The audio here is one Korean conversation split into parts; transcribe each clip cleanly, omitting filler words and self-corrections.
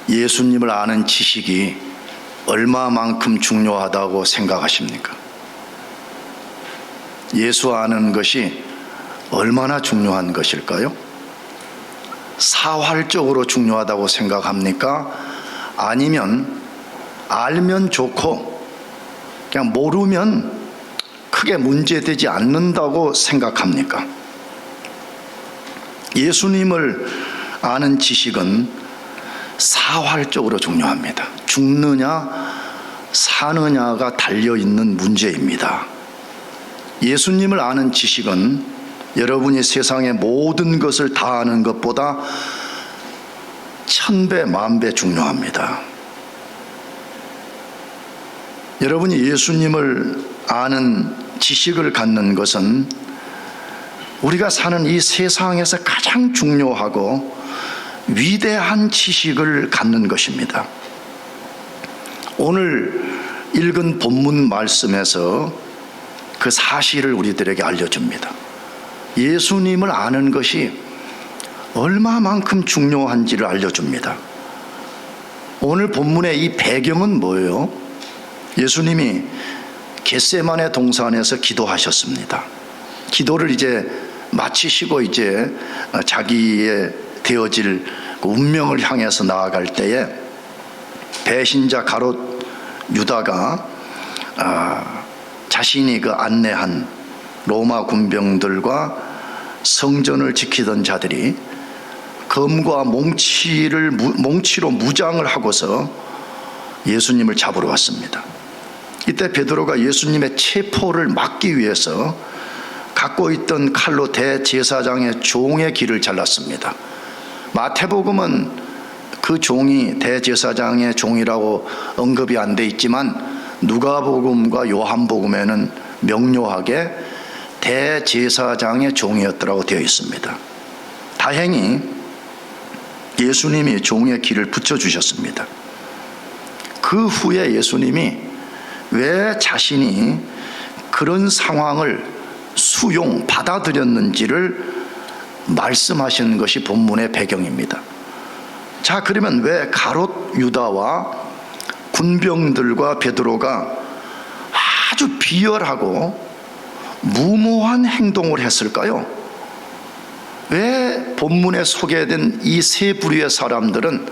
예수님을 아는 지식이 얼마만큼 중요하다고 생각하십니까? 예수 아는 것이 얼마나 중요한 것일까요? 사활적으로 중요하다고 생각합니까? 아니면 알면 좋고 그냥 모르면 크게 문제되지 않는다고 생각합니까? 예수님을 아는 지식은 사활적으로 중요합니다. 죽느냐 사느냐가 달려있는 문제입니다. 예수님을 아는 지식은 여러분이 세상의 모든 것을 다 아는 것보다 1000배, 10,000배 중요합니다. 여러분이 예수님을 아는 지식을 갖는 것은 우리가 사는 이 세상에서 가장 중요하고 위대한 지식을 갖는 것입니다. 오늘 읽은 본문 말씀에서 그 사실을 우리들에게 알려줍니다. 예수님을 아는 것이 얼마만큼 중요한지를 알려줍니다. 오늘 본문의 이 배경은 뭐예요? 예수님이 겟세마네 동산에서 기도하셨습니다. 기도를 이제 마치시고 이제 자기의 되어질 운명을 향해서 나아갈 때에 배신자 가롯 유다가 자신이 그 안내한 로마 군병들과 성전을 지키던 자들이 검과 몽치로 무장을 하고서 예수님을 잡으러 왔습니다. 이때 베드로가 예수님의 체포를 막기 위해서 갖고 있던 칼로 대제사장의 종의 귀를 잘랐습니다. 마태복음은 그 종이 대제사장의 종이라고 언급이 안 돼 있지만 누가복음과 요한복음에는 명료하게 대제사장의 종이었더라고 되어 있습니다. 다행히 예수님이 종의 귀를 붙여주셨습니다. 그 후에 예수님이 왜 자신이 그런 상황을 받아들였는지를 말씀하시는 것이 본문의 배경입니다. 자, 그러면 왜 가롯 유다와 군병들과 베드로가 아주 비열하고 무모한 행동을 했을까요? 왜 본문에 소개된 이 세 부류의 사람들은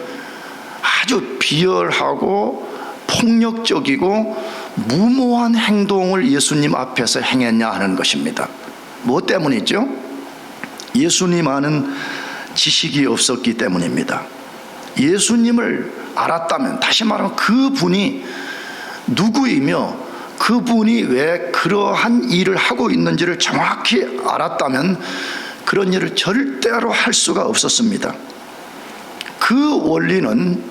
아주 비열하고 폭력적이고 무모한 행동을 예수님 앞에서 행했냐 하는 것입니다. 뭐 때문이죠? 예수님 아는 지식이 없었기 때문입니다. 예수님을 알았다면, 다시 말하면 그분이 누구이며 그분이 왜 그러한 일을 하고 있는지를 정확히 알았다면 그런 일을 절대로 할 수가 없었습니다. 그 원리는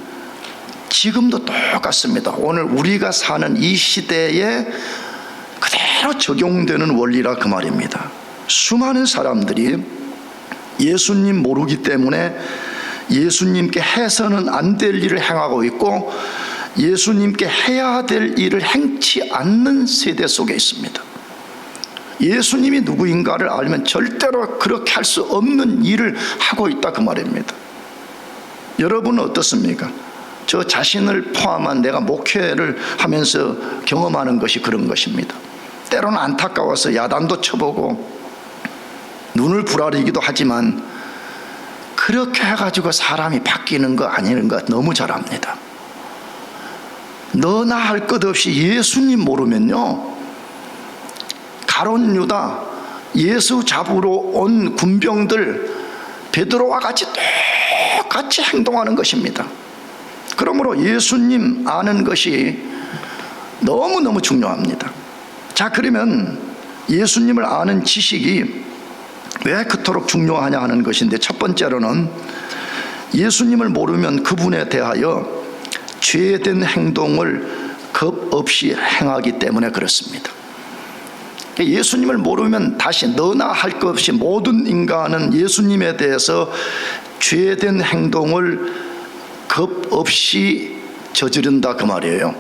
지금도 똑같습니다. 오늘 우리가 사는 이 시대에 그대로 적용되는 원리라 그 말입니다. 수많은 사람들이 예수님 모르기 때문에 예수님께 해서는 안 될 일을 행하고 있고 예수님께 해야 될 일을 행치 않는 세대 속에 있습니다. 예수님이 누구인가를 알면 절대로 그렇게 할 수 없는 일을 하고 있다 그 말입니다. 여러분은 어떻습니까? 저 자신을 포함한 내가 목회를 하면서 경험하는 것이 그런 것입니다. 때로는 안타까워서 야단도 쳐보고 눈을 부라리기도 하지만 그렇게 해가지고 사람이 바뀌는 거 아니는 거 너무 잘 압니다. 너나 할 것 없이 예수님 모르면요, 가롯 유다, 예수 잡으러 온 군병들 베드로와 같이 똑같이 행동하는 것입니다. 그러므로 예수님 아는 것이 너무너무 중요합니다. 자, 그러면 예수님을 아는 지식이 왜 그토록 중요하냐 하는 것인데, 첫 번째로는 예수님을 모르면 그분에 대하여 죄된 행동을 겁 없이 행하기 때문에 그렇습니다. 예수님을 모르면 다시 너나 할 것 없이 모든 인간은 예수님에 대해서 죄된 행동을 겁 없이 저지른다 그 말이에요.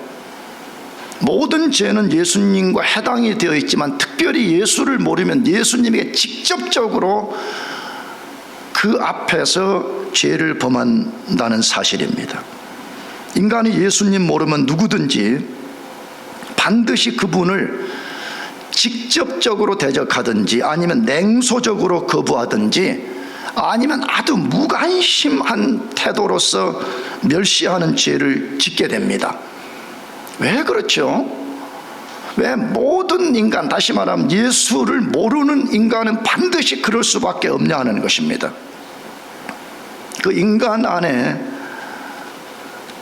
모든 죄는 예수님과 해당이 되어 있지만 특별히 예수를 모르면 예수님에게 직접적으로 그 앞에서 죄를 범한다는 사실입니다. 인간이 예수님 모르면 누구든지 반드시 그분을 직접적으로 대적하든지 아니면 냉소적으로 거부하든지 아니면 아주 무관심한 태도로서 멸시하는 죄를 짓게 됩니다. 왜 그렇죠? 왜 모든 인간, 다시 말하면 예수를 모르는 인간은 반드시 그럴 수밖에 없냐 하는 것입니다. 그 인간 안에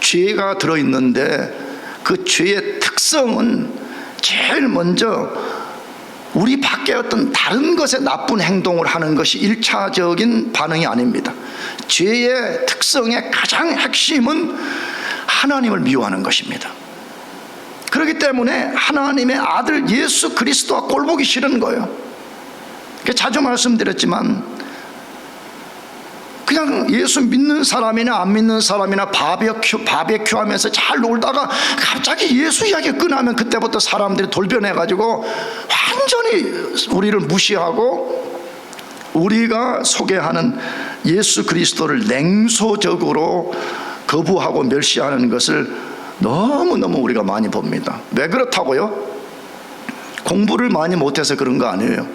죄가 들어있는데 그 죄의 특성은 제일 먼저 우리 밖에 어떤 다른 것에 나쁜 행동을 하는 것이 1차적인 반응이 아닙니다. 죄의 특성의 가장 핵심은 하나님을 미워하는 것입니다. 그렇기 때문에 하나님의 아들 예수 그리스도와 꼴보기 싫은 거예요. 자주 말씀드렸지만 그냥 예수 믿는 사람이나 안 믿는 사람이나 바베큐 하면서 잘 놀다가 갑자기 예수 이야기 꺼내면 그때부터 사람들이 돌변해가지고 완전히 우리를 무시하고 우리가 소개하는 예수 그리스도를 냉소적으로 거부하고 멸시하는 것을 너무너무 우리가 많이 봅니다. 왜 그렇다고요? 공부를 많이 못해서 그런 거 아니에요.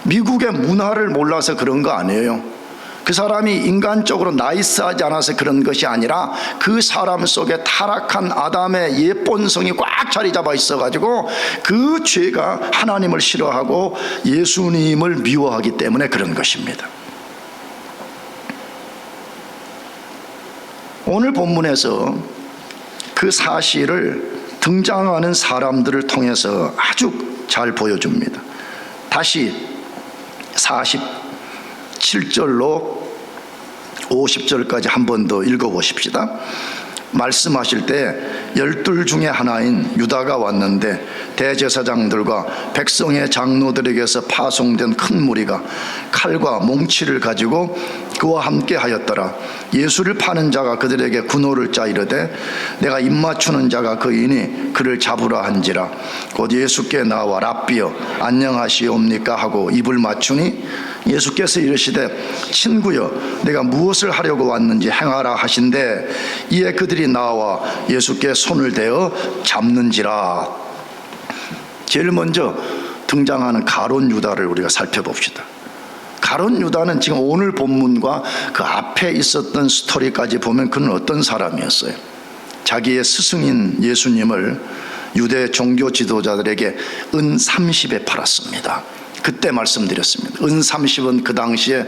미국의 문화를 몰라서 그런 거 아니에요. 그 사람이 인간적으로 나이스하지 않아서 그런 것이 아니라 그 사람 속에 타락한 아담의 옛본성이 꽉 자리 잡아 있어가지고 그 죄가 하나님을 싫어하고 예수님을 미워하기 때문에 그런 것입니다. 오늘 본문에서 그 사실을 등장하는 사람들을 통해서 아주 잘 보여줍니다. 다시 47절로 50절까지 한 번 더 읽어보십시다. 말씀하실 때 12 중에 하나인 유다가 왔는데 대제사장들과 백성의 장로들에게서 파송된 큰 무리가 칼과 몽치를 가지고 그와 함께 하였더라. 예수를 파는 자가 그들에게 군호를 짜 이르되 내가 입맞추는 자가 그이니 그를 잡으라 한지라. 곧 예수께 나와 랍비여 안녕하시옵니까 하고 입을 맞추니 예수께서 이르시되 친구여 내가 무엇을 하려고 왔는지 행하라 하신대 이에 그들이 나와 예수께 손을 대어 잡는지라. 제일 먼저 등장하는 가룟 유다를 우리가 살펴봅시다. 가룟 유다는 지금 오늘 본문과 그 앞에 있었던 스토리까지 보면 그는 어떤 사람이었어요? 자기의 스승인 예수님을 유대 종교 지도자들에게 은 30에 팔았습니다. 그때 말씀드렸습니다. 은 30은 그 당시에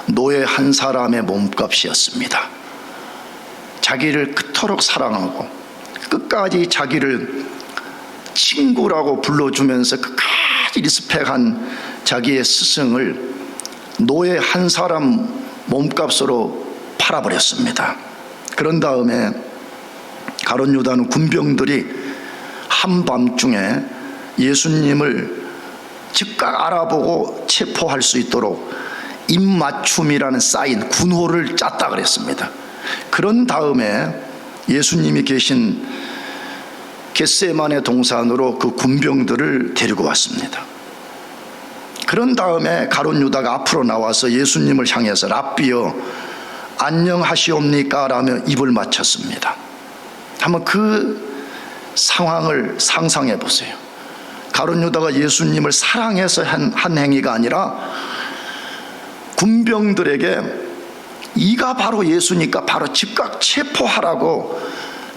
노예 한 사람의 몸값이었습니다. 자기를 그토록 사랑하고 끝까지 자기를 친구라고 불러주면서 끝까지 리스펙한 자기의 스승을 노예 한 사람 몸값으로 팔아버렸습니다. 그런 다음에 가룟 유다는 군병들이 한밤중에 예수님을 즉각 알아보고 체포할 수 있도록 입맞춤이라는 사인 군호를 짰다 그랬습니다. 그런 다음에 예수님이 계신 겟세마네 동산으로 그 군병들을 데리고 왔습니다. 그런 다음에 가룟 유다가 앞으로 나와서 예수님을 향해서 랍비여 안녕하시옵니까 라며 입을 맞췄습니다. 한번 그 상황을 상상해 보세요. 가룟 유다가 예수님을 사랑해서 한 행위가 아니라 군병들에게 이가 바로 예수니까 바로 즉각 체포하라고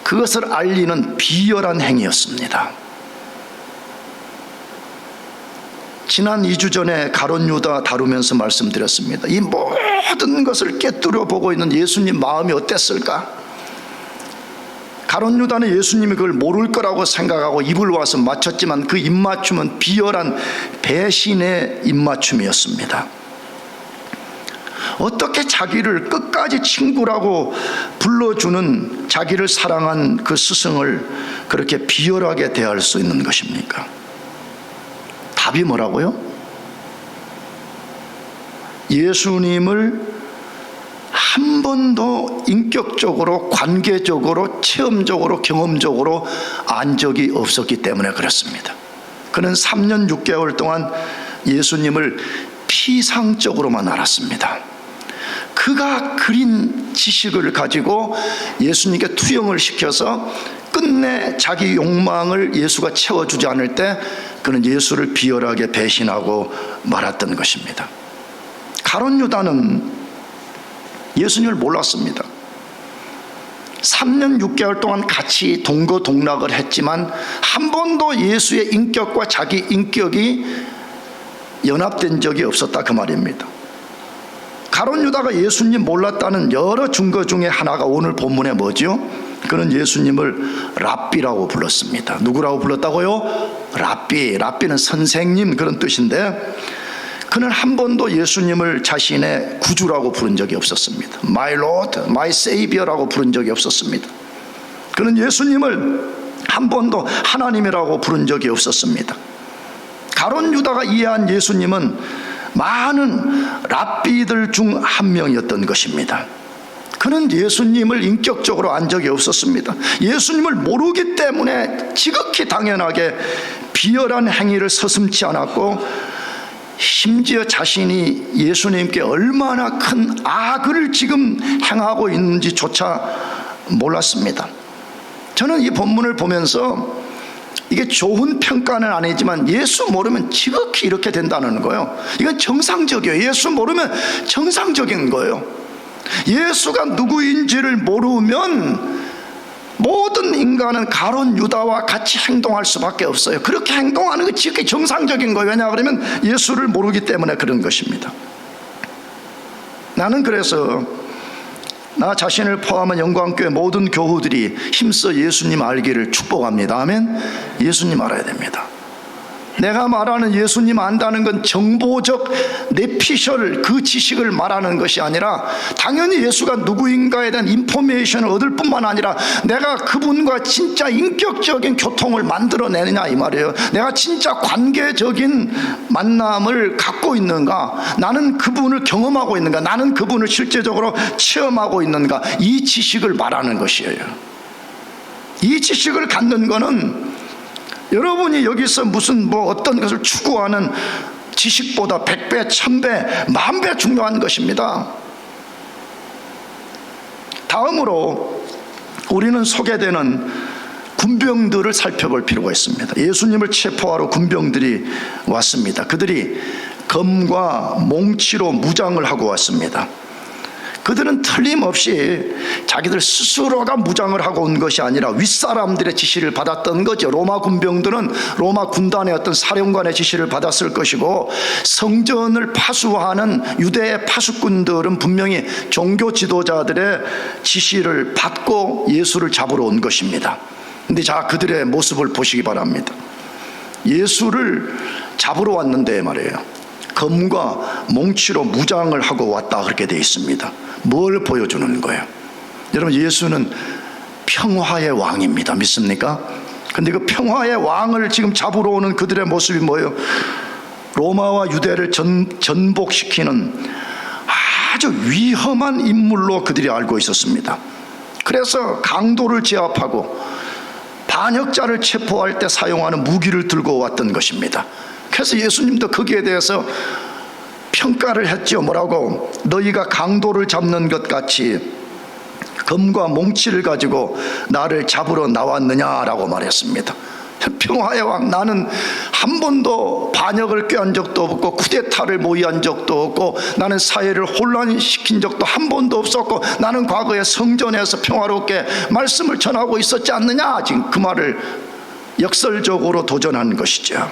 그것을 알리는 비열한 행위였습니다. 지난 2주 전에 가룟 유다 다루면서 말씀드렸습니다. 이 모든 것을 꿰뚫어 보고 있는 예수님 마음이 어땠을까? 가룟 유다는 예수님이 그걸 모를 거라고 생각하고 입을 와서 맞췄지만 그 입맞춤은 비열한 배신의 입맞춤이었습니다. 어떻게 자기를 끝까지 친구라고 불러주는 자기를 사랑한 그 스승을 그렇게 비열하게 대할 수 있는 것입니까? 답이 뭐라고요? 예수님을 한 번도 인격적으로, 관계적으로, 체험적으로, 경험적으로 안 적이 없었기 때문에 그렇습니다. 그는 3년 6개월 동안 예수님을 피상적으로만 알았습니다. 그 그가 그린 지식을 가지고 예수님께 투영을 시켜서 끝내 자기 욕망을 예수가 채워주지 않을 때 그는 예수를 비열하게 배신하고 말았던 것입니다. 가룟 유다는 예수님을 몰랐습니다. 3년 6개월 동안 같이 동거동락을 했지만 한 번도 예수의 인격과 자기 인격이 연합된 적이 없었다, 그 말입니다. 가룟 유다가 예수님 몰랐다는 여러 증거 중에 하나가 오늘 본문에 뭐죠? 그는 예수님을 랍비라고 불렀습니다. 누구라고 불렀다고요? 랍비. 랍비는 선생님, 그런 뜻인데 그는 한 번도 예수님을 자신의 구주라고 부른 적이 없었습니다. My Lord, My Savior라고 부른 적이 없었습니다. 그는 예수님을 한 번도 하나님이라고 부른 적이 없었습니다. 가룟 유다가 이해한 예수님은 많은 랍비들 중 한 명이었던 것입니다. 그는 예수님을 인격적으로 안 적이 없었습니다. 예수님을 모르기 때문에 지극히 당연하게 비열한 행위를 서슴지 않았고 심지어 자신이 예수님께 얼마나 큰 악을 지금 행하고 있는지조차 몰랐습니다. 저는 이 본문을 보면서 이게 좋은 평가는 아니지만 예수 모르면 지극히 이렇게 된다는 거예요. 이건 정상적이에요. 예수 모르면 정상적인 거예요. 예수가 누구인지를 모르면 모든 인간은 가룟 유다와 같이 행동할 수밖에 없어요. 그렇게 행동하는 게 지극히 정상적인 거예요. 왜냐 그러면 예수를 모르기 때문에 그런 것입니다. 나는 그래서 나 자신을 포함한 영광교회 모든 교우들이 힘써 예수님 알기를 축복합니다. 아멘. 예수님 알아야 됩니다. 내가 말하는 예수님 안다는 건 정보적 내피셜 그 지식을 말하는 것이 아니라 당연히 예수가 누구인가에 대한 인포메이션을 얻을 뿐만 아니라 내가 그분과 진짜 인격적인 교통을 만들어내느냐 이 말이에요. 내가 진짜 관계적인 만남을 갖고 있는가, 나는 그분을 경험하고 있는가, 나는 그분을 실제적으로 체험하고 있는가, 이 지식을 말하는 것이에요. 이 지식을 갖는 거는 여러분이 여기서 무슨 어떤 것을 추구하는 지식보다 100배, 1000배, 10,000배 중요한 것입니다. 다음으로 우리는 소개되는 군병들을 살펴볼 필요가 있습니다. 예수님을 체포하러 군병들이 왔습니다. 그들이 검과 몽치로 무장을 하고 왔습니다. 그들은 틀림없이 자기들 스스로가 무장을 하고 온 것이 아니라 윗사람들의 지시를 받았던 거죠. 로마 군병들은 로마 군단의 어떤 사령관의 지시를 받았을 것이고, 성전을 파수하는 유대의 파수꾼들은 분명히 종교 지도자들의 지시를 받고 예수를 잡으러 온 것입니다. 근데 자, 그들의 모습을 보시기 바랍니다. 예수를 잡으러 왔는데 말이에요, 검과 몽치로 무장을 하고 왔다, 그렇게 되어 있습니다. 뭘 보여주는 거예요? 여러분, 예수는 평화의 왕입니다. 믿습니까? 근데 그 평화의 왕을 지금 잡으러 오는 그들의 모습이 뭐예요? 로마와 유대를 전복시키는 아주 위험한 인물로 그들이 알고 있었습니다. 그래서 강도를 제압하고 반역자를 체포할 때 사용하는 무기를 들고 왔던 것입니다. 그래서 예수님도 거기에 대해서 평가를 했죠. 뭐라고? 너희가 강도를 잡는 것 같이 검과 몽치를 가지고 나를 잡으러 나왔느냐라고 말했습니다. 평화의 왕, 나는 한 번도 반역을 꾀한 적도 없고 쿠데타를 모의한 적도 없고 나는 사회를 혼란시킨 적도 한 번도 없었고 나는 과거에 성전에서 평화롭게 말씀을 전하고 있었지 않느냐, 지금 그 말을 역설적으로 도전한 것이죠.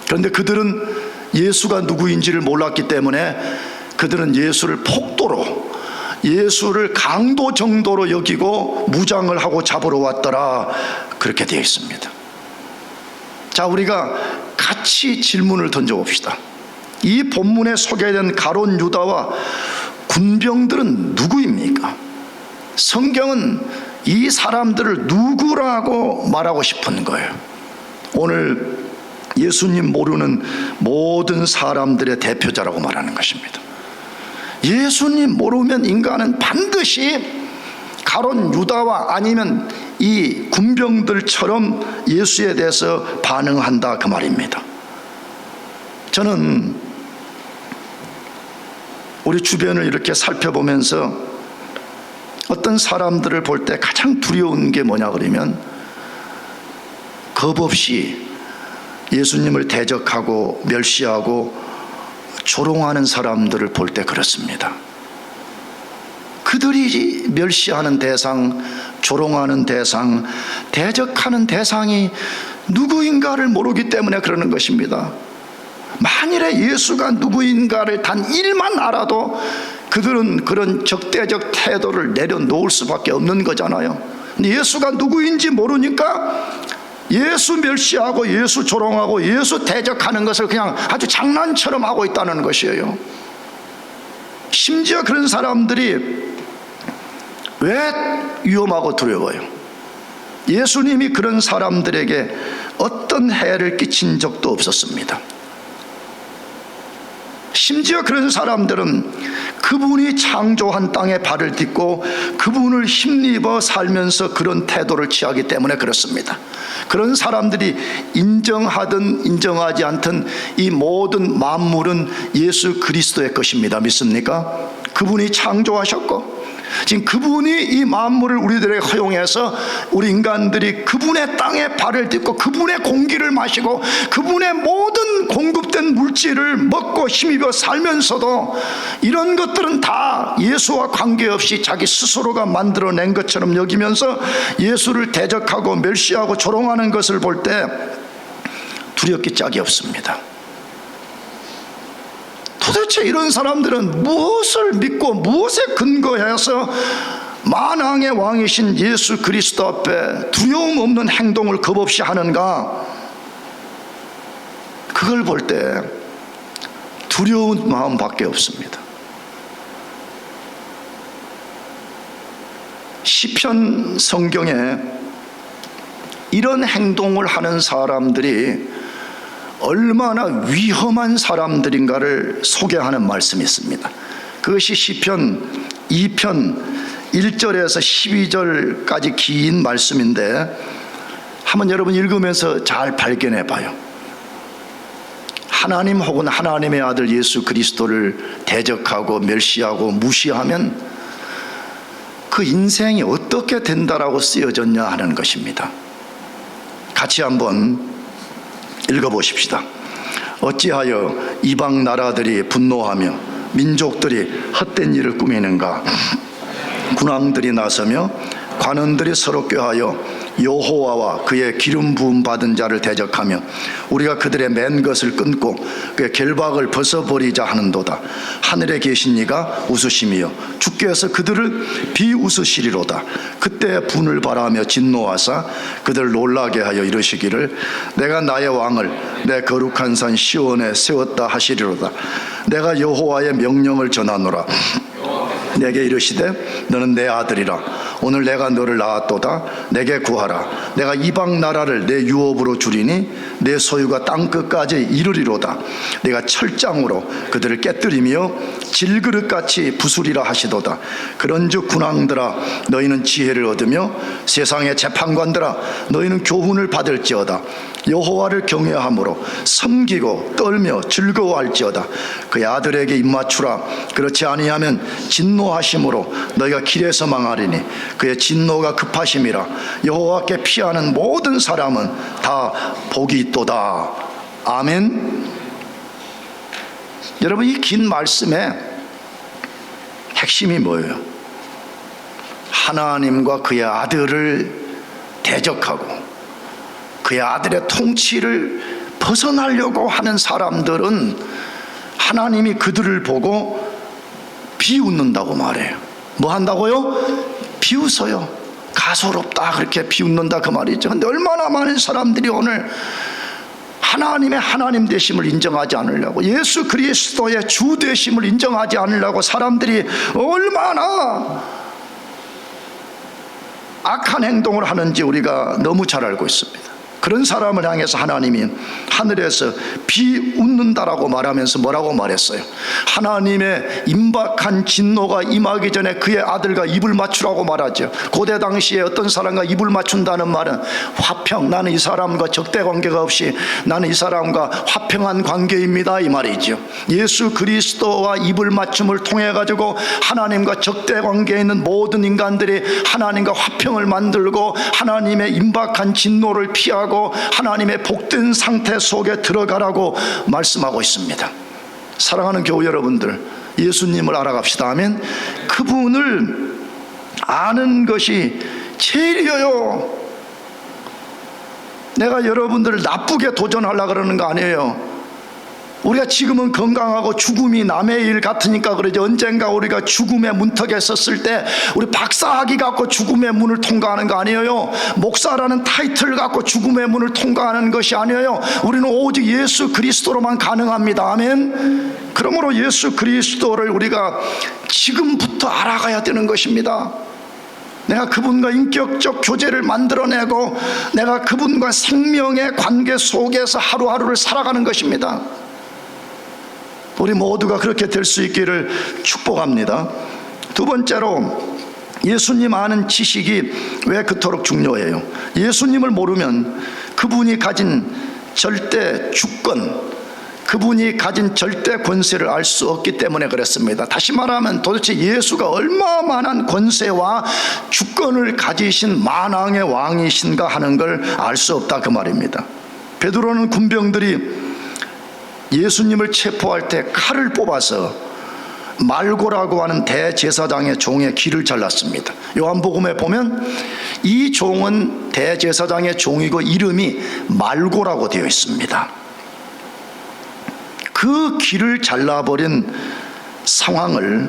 그런데 그들은 예수가 누구인지를 몰랐기 때문에 그들은 예수를 폭도로, 예수를 강도 정도로 여기고 무장을 하고 잡으러 왔더라, 그렇게 되어 있습니다. 자, 우리가 같이 질문을 던져봅시다. 이 본문에 소개된 가룟 유다와 군병들은 누구입니까? 성경은 이 사람들을 누구라고 말하고 싶은 거예요? 오늘 예수님 모르는 모든 사람들의 대표자라고 말하는 것입니다. 예수님 모르면 인간은 반드시 가룟 유다와 아니면 이 군병들처럼 예수에 대해서 반응한다, 그 말입니다. 저는 우리 주변을 이렇게 살펴보면서 어떤 사람들을 볼 때 가장 두려운 게 뭐냐 그러면 겁 없이 예수님을 대적하고 멸시하고 조롱하는 사람들을 볼 때 그렇습니다. 그들이 멸시하는 대상, 조롱하는 대상, 대적하는 대상이 누구인가를 모르기 때문에 그러는 것입니다. 만일에 예수가 누구인가를 단 1만 알아도 그들은 그런 적대적 태도를 내려놓을 수밖에 없는 거잖아요. 근데 예수가 누구인지 모르니까 예수 멸시하고 예수 조롱하고 예수 대적하는 것을 그냥 아주 장난처럼 하고 있다는 것이에요. 심지어 그런 사람들이 왜 위험하고 두려워요? 예수님이 그런 사람들에게 어떤 해를 끼친 적도 없었습니다. 심지어 그런 사람들은 그분이 창조한 땅에 발을 딛고 그분을 힘입어 살면서 그런 태도를 취하기 때문에 그렇습니다. 그런 사람들이 인정하든 인정하지 않든 이 모든 만물은 예수 그리스도의 것입니다. 믿습니까? 그분이 창조하셨고 지금 그분이 이 만물을 우리들에게 허용해서 우리 인간들이 그분의 땅에 발을 딛고 그분의 공기를 마시고 그분의 모든 공급된 물질을 먹고 힘입어 살면서도 이런 것들은 다 예수와 관계없이 자기 스스로가 만들어낸 것처럼 여기면서 예수를 대적하고 멸시하고 조롱하는 것을 볼 때 두렵기 짝이 없습니다. 도대체 이런 사람들은 무엇을 믿고 무엇에 근거해서 만왕의 왕이신 예수 그리스도 앞에 두려움 없는 행동을 겁없이 하는가? 그걸 볼 때 두려운 마음밖에 없습니다. 시편 성경에 이런 행동을 하는 사람들이 얼마나 위험한 사람들인가를 소개하는 말씀이 있습니다. 그것이 시편 2편 1절에서 12절까지 긴 말씀인데 한번 여러분 읽으면서 잘 발견해 봐요. 하나님 혹은 하나님의 아들 예수 그리스도를 대적하고 멸시하고 무시하면 그 인생이 어떻게 된다라고 쓰여졌냐 하는 것입니다. 같이 한번 읽어보십시다. 어찌하여 이방 나라들이 분노하며 민족들이 헛된 일을 꾸미는가? 군왕들이 나서며 관원들이 서로 꾀하여 여호와와 그의 기름 부음 받은 자를 대적하며 우리가 그들의 맨 것을 끊고 그의 결박을 벗어버리자 하는도다. 하늘에 계신 이가 웃으시며 주께서 그들을 비웃으시리로다. 그때 분을 바라며 진노하사 그들을 놀라게 하여 이르시기를 내가 나의 왕을 내 거룩한 산 시온에 세웠다 하시리로다. 내가 여호와의 명령을 전하노라. 내게 이르시되 너는 내 아들이라. 오늘 내가 너를 낳았도다. 내게 구하라. 내가 이방 나라를 내 유업으로 주리니 내 소유가 땅끝까지 이르리로다. 내가 철장으로 그들을 깨뜨리며 질그릇같이 부수리라 하시도다. 그런즉 군왕들아 너희는 지혜를 얻으며 세상의 재판관들아 너희는 교훈을 받을지어다. 여호와를 경외함으로 섬기고 떨며 즐거워할지어다. 그의 아들에게 입맞추라. 그렇지 아니하면 진노하심으로 너희가 길에서 망하리니 그의 진노가 급하심이라. 여호와께 피하는 모든 사람은 다 복이 있도다. 아멘. 여러분, 이 긴 말씀의 핵심이 뭐예요? 하나님과 그의 아들을 대적하고 그의 아들의 통치를 벗어나려고 하는 사람들은 하나님이 그들을 보고 비웃는다고 말해요. 뭐 한다고요? 비웃어요. 가소롭다 그렇게 비웃는다 그 말이죠. 근데 얼마나 많은 사람들이 오늘 하나님의 하나님 되심을 인정하지 않으려고, 예수 그리스도의 주 되심을 인정하지 않으려고 사람들이 얼마나 악한 행동을 하는지 우리가 너무 잘 알고 있습니다. 그런 사람을 향해서 하나님이 하늘에서 비 웃는다라고 말하면서 뭐라고 말했어요? 하나님의 임박한 진노가 임하기 전에 그의 아들과 입을 맞추라고 말하죠. 고대 당시에 어떤 사람과 입을 맞춘다는 말은 화평, 나는 이 사람과 적대 관계가 없이 나는 이 사람과 화평한 관계입니다, 이 말이죠. 예수 그리스도와 입을 맞춤을 통해 가지고 하나님과 적대 관계에 있는 모든 인간들이 하나님과 화평을 만들고 하나님의 임박한 진노를 피하고 하나님의 복된 상태 속에 들어가라고 말씀하고 있습니다. 사랑하는 교우 여러분들, 예수님을 알아갑시다 하면 그분을 아는 것이 제일이에요. 내가 여러분들을 나쁘게 도전하려고 그러는 거 아니에요. 우리가 지금은 건강하고 죽음이 남의 일 같으니까 그러지, 언젠가 우리가 죽음의 문턱에 섰을 때 우리 박사학위 갖고 죽음의 문을 통과하는 거 아니에요. 목사라는 타이틀 갖고 죽음의 문을 통과하는 것이 아니에요. 우리는 오직 예수 그리스도로만 가능합니다. 아멘. 그러므로 예수 그리스도를 우리가 지금부터 알아가야 되는 것입니다. 내가 그분과 인격적 교제를 만들어내고 내가 그분과 생명의 관계 속에서 하루하루를 살아가는 것입니다. 우리 모두가 그렇게 될 수 있기를 축복합니다. 두 번째로, 예수님 아는 지식이 왜 그토록 중요해요? 예수님을 모르면 그분이 가진 절대 주권, 그분이 가진 절대 권세를 알 수 없기 때문에 그렇습니다. 다시 말하면 도대체 예수가 얼마만한 권세와 주권을 가지신 만왕의 왕이신가 하는 걸 알 수 없다, 그 말입니다. 베드로는 군병들이 예수님을 체포할 때 칼을 뽑아서 말고라고 하는 대제사장의 종의 귀를 잘랐습니다. 요한복음에 보면 이 종은 대제사장의 종이고 이름이 말고라고 되어 있습니다. 그 귀를 잘라버린 상황을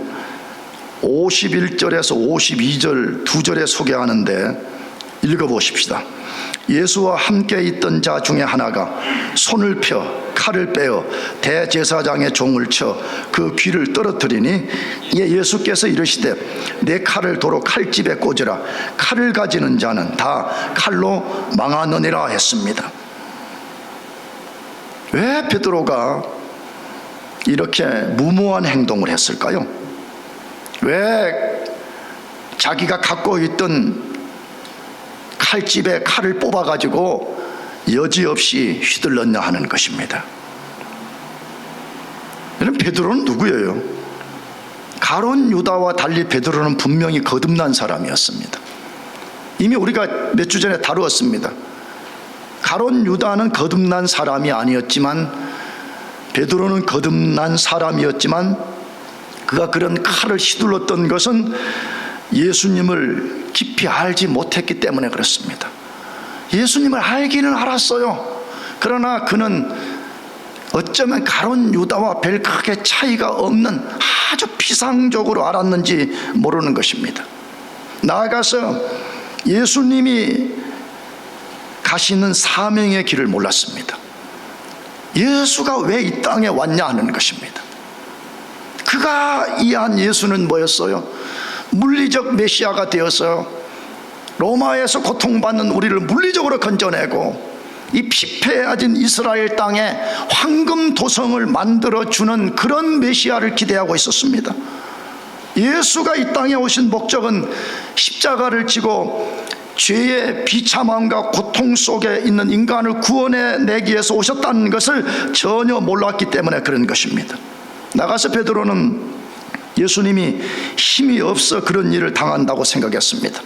51절에서 52절 두 절에 소개하는데 읽어보십시다. 예수와 함께 있던 자 중에 하나가 손을 펴 칼을 빼어 대제사장의 종을 쳐 그 귀를 떨어뜨리니 예수께서 이르시되 내 칼을 도로 칼집에 꽂으라. 칼을 가지는 자는 다 칼로 망하느니라 했습니다. 왜 베드로가 이렇게 무모한 행동을 했을까요? 왜 자기가 갖고 있던 칼집에 칼을 뽑아가지고 여지없이 휘둘렀냐 하는 것입니다. 여러분, 베드로는 누구예요? 가룟 유다와 달리 베드로는 분명히 거듭난 사람이었습니다. 이미 우리가 몇 주 전에 다루었습니다. 가룟 유다는 거듭난 사람이 아니었지만 베드로는 거듭난 사람이었지만 그가 그런 칼을 휘둘렀던 것은 예수님을 깊이 알지 못했기 때문에 그렇습니다. 예수님을 알기는 알았어요. 그러나 그는 어쩌면 가룟 유다와 별 크게 차이가 없는 아주 피상적으로 알았는지 모르는 것입니다. 나아가서 예수님이 가시는 사명의 길을 몰랐습니다. 예수가 왜 이 땅에 왔냐 하는 것입니다. 그가 이해한 예수는 뭐였어요? 물리적 메시아가 되어서 로마에서 고통받는 우리를 물리적으로 건져내고 이 피폐해진 이스라엘 땅에 황금 도성을 만들어주는 그런 메시아를 기대하고 있었습니다. 예수가 이 땅에 오신 목적은 십자가를 지고 죄의 비참함과 고통 속에 있는 인간을 구원해내기 위해서 오셨다는 것을 전혀 몰랐기 때문에 그런 것입니다. 나가서 베드로는 예수님이 힘이 없어 그런 일을 당한다고 생각했습니다.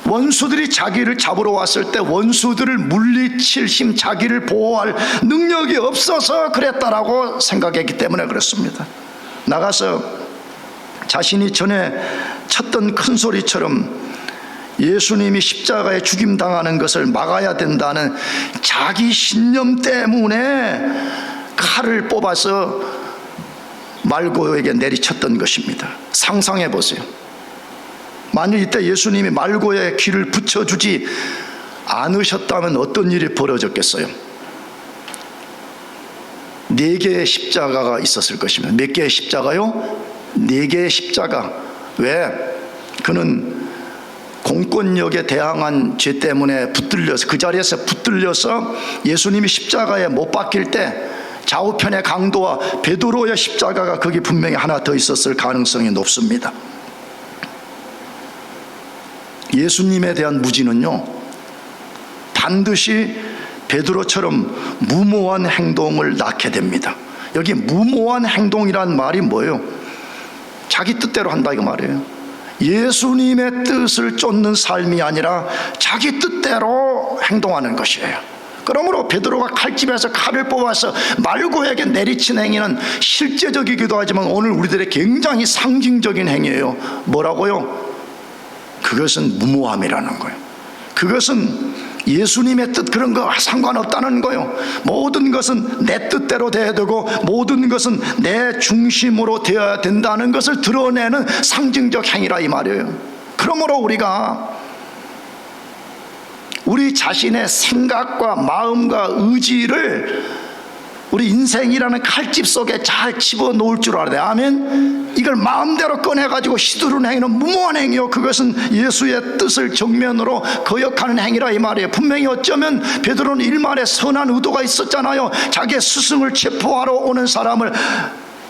원수들이 자기를 잡으러 왔을 때 원수들을 물리칠 힘, 자기를 보호할 능력이 없어서 그랬다라고 생각했기 때문에 그렇습니다. 나가서 자신이 전에 쳤던 큰 소리처럼 예수님이 십자가에 죽임당하는 것을 막아야 된다는 자기 신념 때문에 칼을 뽑아서 말고에게 내리쳤던 것입니다. 상상해 보세요. 만일 이때 예수님이 말고의 귀를 붙여주지 않으셨다면 어떤 일이 벌어졌겠어요? 4개의 십자가가 있었을 것입니다. 몇 개의 십자가요? 4개의 십자가. 왜? 그는 공권력에 대항한 죄 때문에 붙들려서 그 자리에서 붙들려서 예수님이 십자가에 못 박힐 때 좌우편의 강도와 베드로의 십자가가 거기 분명히 하나 더 있었을 가능성이 높습니다. 예수님에 대한 무지는요, 반드시 베드로처럼 무모한 행동을 낳게 됩니다. 여기 무모한 행동이란 말이 뭐예요? 자기 뜻대로 한다 이거 말이에요. 예수님의 뜻을 쫓는 삶이 아니라 자기 뜻대로 행동하는 것이에요. 그러므로 베드로가 칼집에서 칼을 뽑아서 말고에게 내리친 행위는 실제적이기도 하지만 오늘 우리들의 굉장히 상징적인 행위예요. 뭐라고요? 그것은 무모함이라는 거예요. 그것은 예수님의 뜻 그런 거 상관없다는 거예요. 모든 것은 내 뜻대로 되어야 되고 모든 것은 내 중심으로 되어야 된다는 것을 드러내는 상징적 행위라 이 말이에요. 그러므로 우리가 우리 자신의 생각과 마음과 의지를 우리 인생이라는 칼집 속에 잘 집어넣을 줄 알아야 돼. 아멘. 이걸 마음대로 꺼내가지고 휘두르는 행위는 무모한 행위요. 그것은 예수의 뜻을 정면으로 거역하는 행위라 이 말이에요. 분명히 어쩌면 베드로는 일말의 선한 의도가 있었잖아요. 자기의 스승을 체포하러 오는 사람을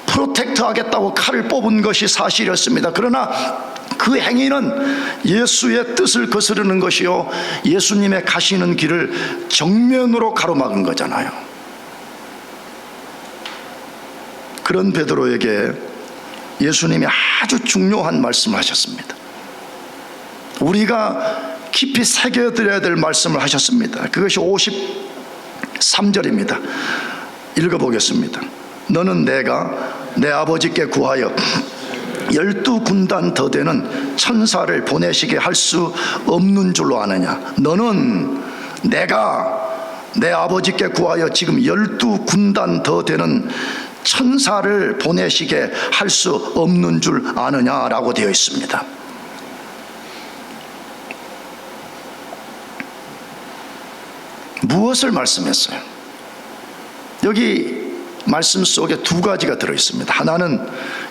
프로텍트 하겠다고 칼을 뽑은 것이 사실이었습니다. 그러나 그 행위는 예수의 뜻을 거스르는 것이요, 예수님의 가시는 길을 정면으로 가로막은 거잖아요. 그런 베드로에게 예수님이 아주 중요한 말씀을 하셨습니다. 우리가 깊이 새겨드려야 될 말씀을 하셨습니다. 그것이 53절입니다. 읽어보겠습니다. 너는 내가 내 아버지께 구하여 12군단 더 되는 천사를 보내시게 할 수 없는 줄로 아느냐. 너는 내가 내 아버지께 구하여 지금 12군단 더 되는 천사를 보내시게 할 수 없는 줄 아느냐라고 되어 있습니다. 무엇을 말씀했어요? 여기 말씀 속에 두 가지가 들어있습니다. 하나는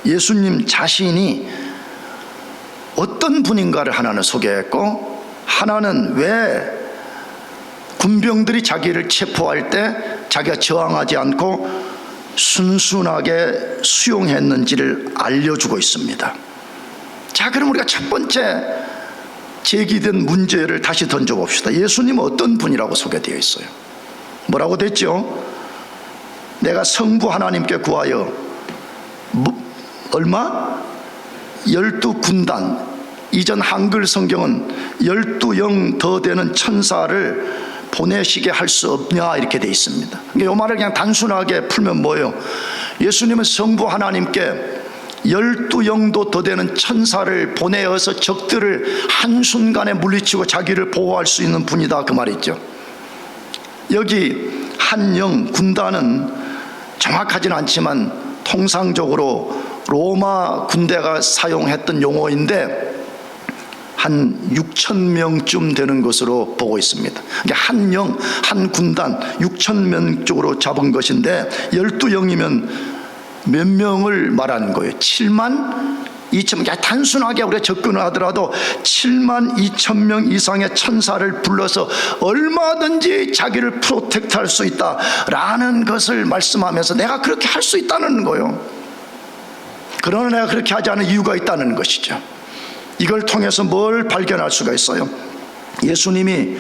예수님 자신이 어떤 분인가를 하나는 소개했고, 하나는 왜 군병들이 자기를 체포할 때 자기가 저항하지 않고 순순하게 수용했는지를 알려주고 있습니다. 자, 그럼 우리가 첫 번째 제기된 문제를 다시 던져봅시다. 예수님은 어떤 분이라고 소개되어 있어요? 뭐라고 됐죠? 내가 성부 하나님께 구하여 얼마? 12군단. 이전 한글 성경은 12영 더 되는 천사를 보내시게 할 수 없냐 이렇게 되어 있습니다. 이 말을 그냥 단순하게 풀면 뭐예요? 예수님은 성부 하나님께 12영도 더 되는 천사를 보내어서 적들을 한순간에 물리치고 자기를 보호할 수 있는 분이다 그 말이죠. 여기 한영 군단은 정확하지는 않지만 통상적으로 로마 군대가 사용했던 용어인데 한 6,000명쯤 되는 것으로 보고 있습니다. 한 영, 한 군단 6,000명 쪽으로 잡은 것인데 12영이면 몇 명을 말하는 거예요? 7만 2천. 단순하게 우리가 접근을 하더라도 7만 2천 명 이상의 천사를 불러서 얼마든지 자기를 프로텍트할 수 있다라는 것을 말씀하면서 내가 그렇게 할 수 있다는 거예요. 그러나 내가 그렇게 하지 않은 이유가 있다는 것이죠. 이걸 통해서 뭘 발견할 수가 있어요? 예수님이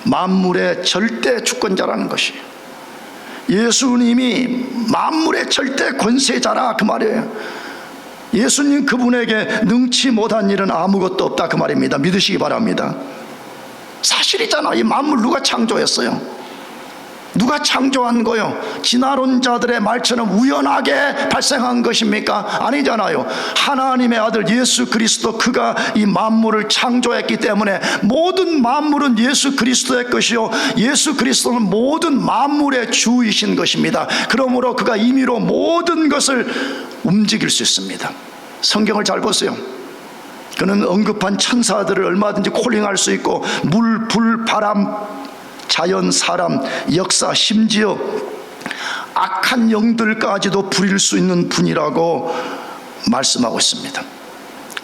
만물의 절대 주권자라는 것이에요. 예수님이 만물의 절대 권세자라 그 말이에요. 예수님 그분에게 능치 못한 일은 아무것도 없다 그 말입니다. 믿으시기 바랍니다. 사실이잖아. 이 만물 누가 창조했어요? 누가 창조한 거요? 진화론자들의 말처럼 우연하게 발생한 것입니까? 아니잖아요. 하나님의 아들 예수 그리스도, 그가 이 만물을 창조했기 때문에 모든 만물은 예수 그리스도의 것이요, 예수 그리스도는 모든 만물의 주이신 것입니다. 그러므로 그가 임의로 모든 것을 움직일 수 있습니다. 성경을 잘 보세요. 그는 언급한 천사들을 얼마든지 콜링할 수 있고 물, 불, 바람, 자연, 사람, 역사, 심지어 악한 영들까지도 부릴 수 있는 분이라고 말씀하고 있습니다.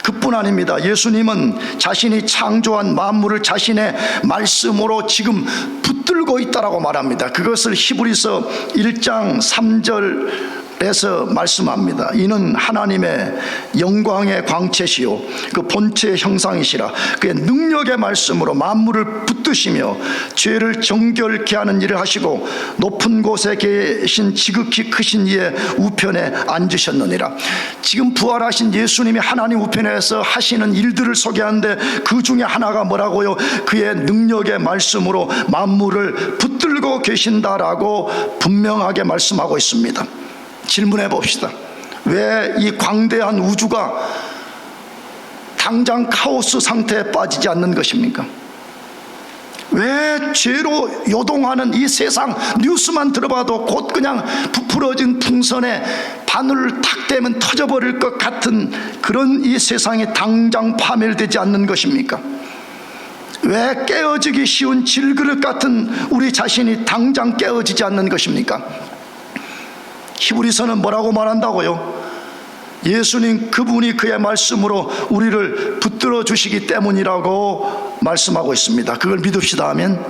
그뿐 아닙니다. 예수님은 자신이 창조한 만물을 자신의 말씀으로 지금 붙들고 있다라고 말합니다. 그것을 히브리서 1장 3절에서 말씀합니다. 이는 하나님의 영광의 광채시요 그 본체의 형상이시라. 그의 능력의 말씀으로 만물을 붙드시며 죄를 정결케 하는 일을 하시고 높은 곳에 계신 지극히 크신 이의 우편에 앉으셨느니라. 지금 부활하신 예수님이 하나님 우편에서 하시는 일들을 소개하는데 그 중에 하나가 뭐라고요? 그의 능력의 말씀으로 만물을 붙들고 계신다라고 분명하게 말씀하고 있습니다. 질문해 봅시다. 왜 이 광대한 우주가 당장 카오스 상태에 빠지지 않는 것입니까? 왜 죄로 요동하는 이 세상, 뉴스만 들어봐도 곧 그냥 부풀어진 풍선에 바늘을 탁 대면 터져버릴 것 같은 그런 이 세상이 당장 파멸되지 않는 것입니까? 왜 깨어지기 쉬운 질그릇 같은 우리 자신이 당장 깨어지지 않는 것입니까? 히브리서는 뭐라고 말한다고요? 예수님 그분이 그의 말씀으로 우리를 붙들어 주시기 때문이라고 말씀하고 있습니다. 그걸 믿읍시다 하면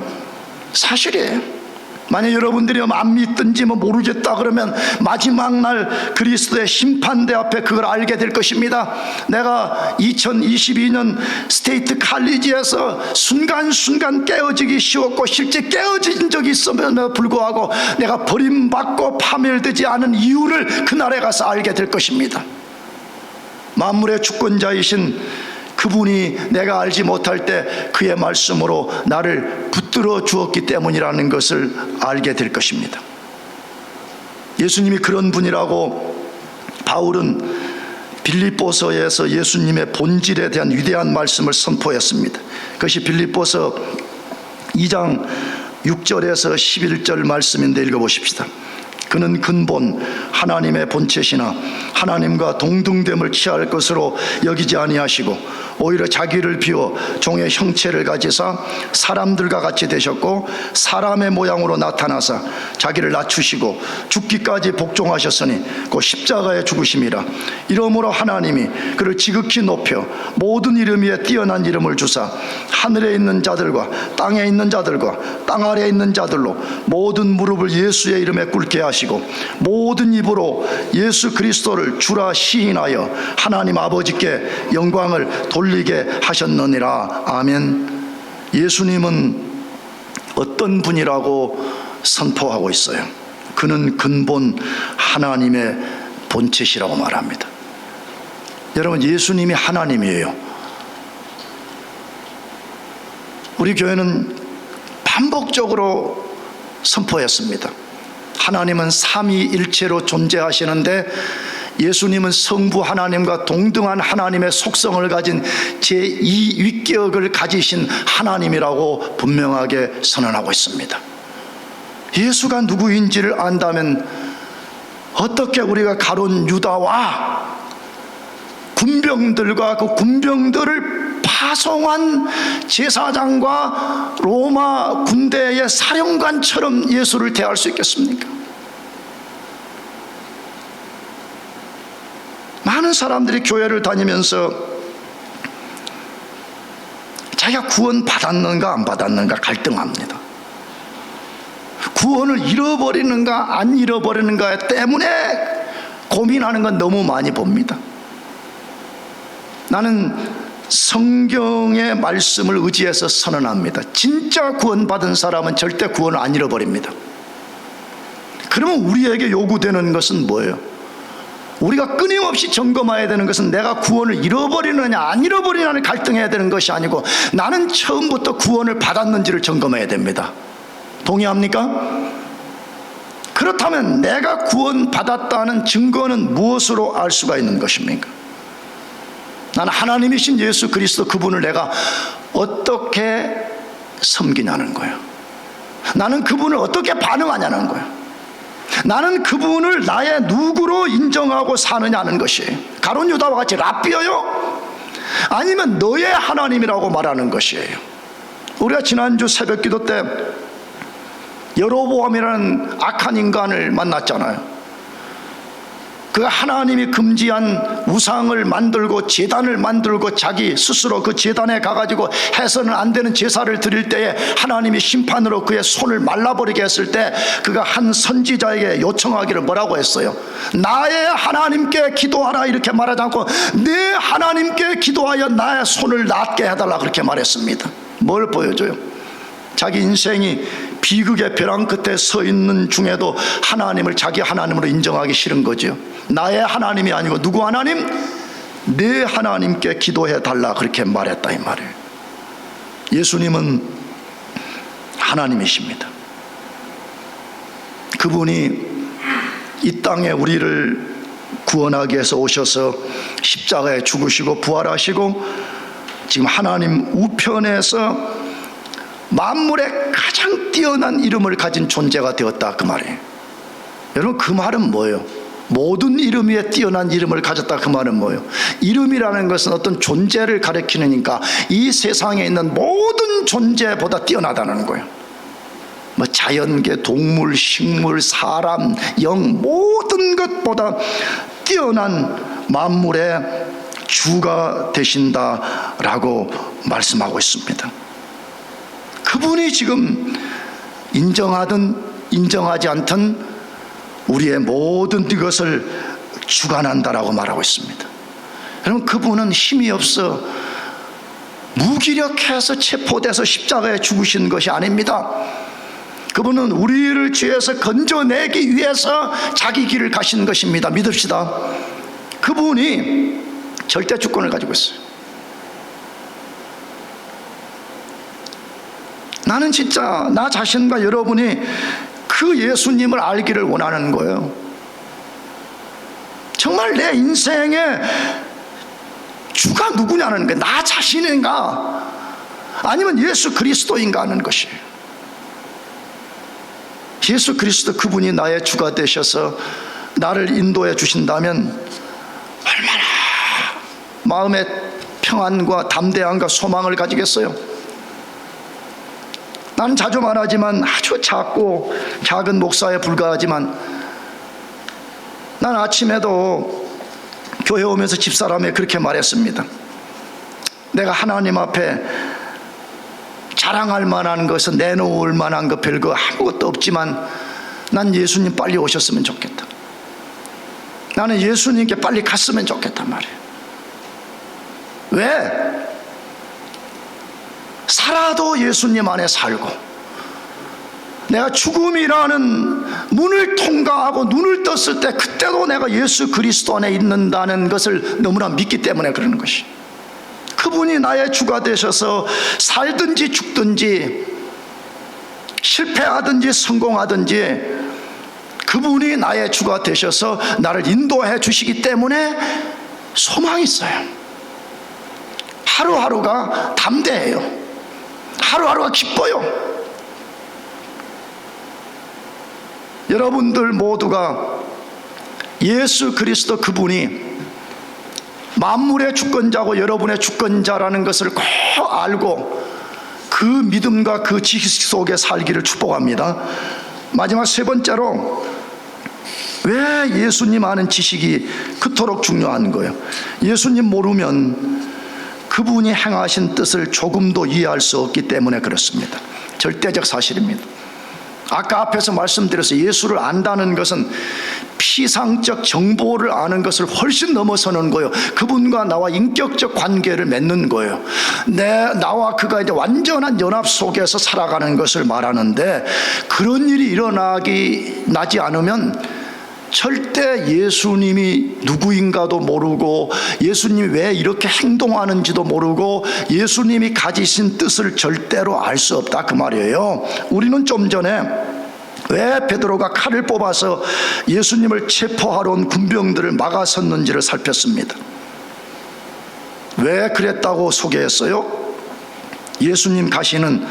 사실이에요. 만약 여러분들이 안 믿든지 모르겠다 그러면 마지막 날 그리스도의 심판대 앞에 그걸 알게 될 것입니다. 내가 2022년 스테이트 칼리지에서 순간순간 깨어지기 쉬웠고 실제 깨어진 적이 있음에도 불구하고 내가 버림받고 파멸되지 않은 이유를 그날에 가서 알게 될 것입니다. 만물의 주권자이신 그분이 내가 알지 못할 때 그의 말씀으로 나를 붙들어 주었기 때문이라는 것을 알게 될 것입니다. 예수님이 그런 분이라고 바울은 빌립보서에서 예수님의 본질에 대한 위대한 말씀을 선포했습니다. 그것이 빌립보서 2장 6절에서 11절 말씀인데 읽어보십시다. 그는 근본 하나님의 본체시나 하나님과 동등됨을 취할 것으로 여기지 아니하시고 오히려 자기를 비워 종의 형체를 가지사 사람들과 같이 되셨고 사람의 모양으로 나타나사 자기를 낮추시고 죽기까지 복종하셨으니 곧 십자가에 죽으심이라. 이러므로 하나님이 그를 지극히 높여 모든 이름 위에 뛰어난 이름을 주사 하늘에 있는 자들과 땅에 있는 자들과 땅 아래에 있는 자들로 모든 무릎을 예수의 이름에 꿇게 하시고 모든 입으로 예수 그리스도를 주라 시인하여 하나님 아버지께 영광을 돌리게 하셨느니라. 아멘. 예수님은 어떤 분이라고 선포하고 있어요? 그는 근본 하나님의 본체시라고 말합니다. 여러분, 예수님이 하나님이에요. 우리 교회는 반복적으로 선포했습니다. 하나님은 삼위일체로 존재하시는데 예수님은 성부 하나님과 동등한 하나님의 속성을 가진 제2위격을 가지신 하나님이라고 분명하게 선언하고 있습니다. 예수가 누구인지를 안다면 어떻게 우리가 가룟 유다와 군병들과 그 군병들을 파송한 제사장과 로마 군대의 사령관처럼 예수를 대할 수 있겠습니까? 많은 사람들이 교회를 다니면서 자기가 구원 받았는가 안 받았는가 갈등합니다. 구원을 잃어버리는가 안 잃어버리는가 때문에 고민하는 건 너무 많이 봅니다. 나는 성경의 말씀을 의지해서 선언합니다. 진짜 구원받은 사람은 절대 구원을 안 잃어버립니다. 그러면 우리에게 요구되는 것은 뭐예요? 우리가 끊임없이 점검해야 되는 것은 내가 구원을 잃어버리느냐 안 잃어버리느냐를 갈등해야 되는 것이 아니고 나는 처음부터 구원을 받았는지를 점검해야 됩니다. 동의합니까? 그렇다면 내가 구원받았다는 증거는 무엇으로 알 수가 있는 것입니까? 나는 하나님이신 예수 그리스도 그분을 내가 어떻게 섬기냐는 거예요. 나는 그분을 어떻게 반응하냐는 거예요. 나는 그분을 나의 누구로 인정하고 사느냐는 것이에요. 가룟 유다와 같이 랍비여요? 아니면 너의 하나님이라고 말하는 것이에요. 우리가 지난주 새벽기도 때 여로보암이라는 악한 인간을 만났잖아요. 그 하나님이 금지한 우상을 만들고 제단을 만들고 자기 스스로 그 제단에 가가지고 해서는 안 되는 제사를 드릴 때에 하나님이 심판으로 그의 손을 말라버리게 했을 때 그가 한 선지자에게 요청하기를 뭐라고 했어요? 나의 하나님께 기도하라 이렇게 말하지 않고 내 하나님께 기도하여 나의 손을 낫게 해달라 그렇게 말했습니다. 뭘 보여줘요? 자기 인생이 비극의 벼랑 끝에 서 있는 중에도 하나님을 자기 하나님으로 인정하기 싫은 거죠. 나의 하나님이 아니고 누구 하나님? 내 하나님께 기도해 달라 그렇게 말했다 이 말이에요. 예수님은 하나님이십니다. 그분이 이 땅에 우리를 구원하기 위해서 오셔서 십자가에 죽으시고 부활하시고 지금 하나님 우편에서 만물의 가장 뛰어난 이름을 가진 존재가 되었다 그 말이에요. 여러분 그 말은 뭐예요? 모든 이름 위에 뛰어난 이름을 가졌다 그 말은 뭐예요? 이름이라는 것은 어떤 존재를 가리키니까 이 세상에 있는 모든 존재보다 뛰어나다는 거예요. 뭐 자연계, 동물, 식물, 사람, 영 모든 것보다 뛰어난 만물의 주가 되신다라고 말씀하고 있습니다. 그분이 지금 인정하든 인정하지 않든 우리의 모든 것을 주관한다라고 말하고 있습니다. 여러분 그분은 힘이 없어 무기력해서 체포돼서 십자가에 죽으신 것이 아닙니다. 그분은 우리를 죄에서 건져내기 위해서 자기 길을 가신 것입니다. 믿읍시다. 그분이 절대 주권을 가지고 있어요. 나는 진짜 나 자신과 여러분이 그 예수님을 알기를 원하는 거예요. 정말 내 인생의 주가 누구냐는 거예요. 나 자신인가 아니면 예수 그리스도인가 하는 것이에요. 예수 그리스도 그분이 나의 주가 되셔서 나를 인도해 주신다면 얼마나 마음의 평안과 담대함과 소망을 가지겠어요. 나는 자주 말하지만 아주 작고 작은 목사에 불과하지만 난 아침에도 교회 오면서 집사람에 그렇게 말했습니다. 내가 하나님 앞에 자랑할 만한 것은 내놓을 만한 것 별거 아무것도 없지만 난 예수님 빨리 오셨으면 좋겠다. 나는 예수님께 빨리 갔으면 좋겠단 말이에요. 왜? 살아도 예수님 안에 살고 내가 죽음이라는 문을 통과하고 눈을 떴을 때 그때도 내가 예수 그리스도 안에 있는다는 것을 너무나 믿기 때문에 그러는 것이. 그분이 나의 주가 되셔서 살든지 죽든지 실패하든지 성공하든지 그분이 나의 주가 되셔서 나를 인도해 주시기 때문에 소망이 있어요. 하루하루가 담대해요. 하루하루가 기뻐요. 여러분들 모두가 예수 그리스도 그분이 만물의 주권자고 여러분의 주권자라는 것을 꼭 알고 그 믿음과 그 지식 속에 살기를 축복합니다. 마지막 세 번째로 왜 예수님 아는 지식이 그토록 중요한 거예요? 예수님 모르면 그분이 행하신 뜻을 조금도 이해할 수 없기 때문에 그렇습니다. 절대적 사실입니다. 아까 앞에서 말씀드렸어요. 예수를 안다는 것은 피상적 정보를 아는 것을 훨씬 넘어서는 거예요. 그분과 나와 인격적 관계를 맺는 거예요. 나와 그가 이제 완전한 연합 속에서 살아가는 것을 말하는데 그런 일이 나지 않으면 절대 예수님이 누구인가도 모르고 예수님이 왜 이렇게 행동하는지도 모르고 예수님이 가지신 뜻을 절대로 알 수 없다 그 말이에요. 우리는 좀 전에 왜 베드로가 칼을 뽑아서 예수님을 체포하러 온 군병들을 막아섰는지를 살폈습니다. 왜 그랬다고 소개했어요? 예수님 가시는